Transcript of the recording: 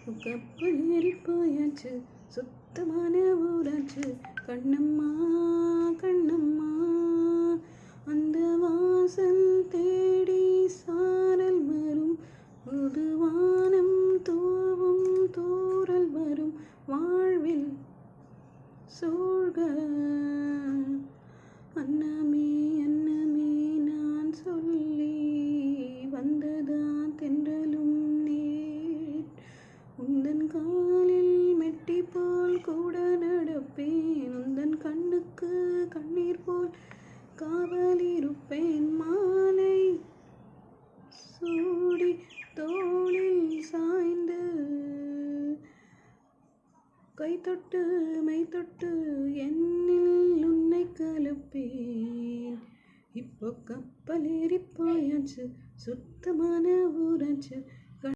கப்பல் ஏறி போயாச்சு, சுத்தமான ஊராச்சு. கண்ணம்மா கண்ணம்மா, அந்த வாசல் தேடி சாரல் வரும், புதுவானம் தூவும் தூரல் வரும். வாழ்வில் சூழ்க அன்னமே அன்னமே, நான் சொல்லி வந்ததான் தென்றலும் நேர். உந்தன் காலில் மெட்டி போல் கூட நடப்பேன், உந்தன் கண்ணுக்கு கண்ணீர் போல் காவலிருப்பேன். மாலை சூடி தோளில் சாய்ந்து கை தொட்டு மை தொட்டு என்னில் உன்னை கலப்பேன். இப்போ கப்பல் ஏறி போயாச்சு, சுத்தமான ஊராச்சு.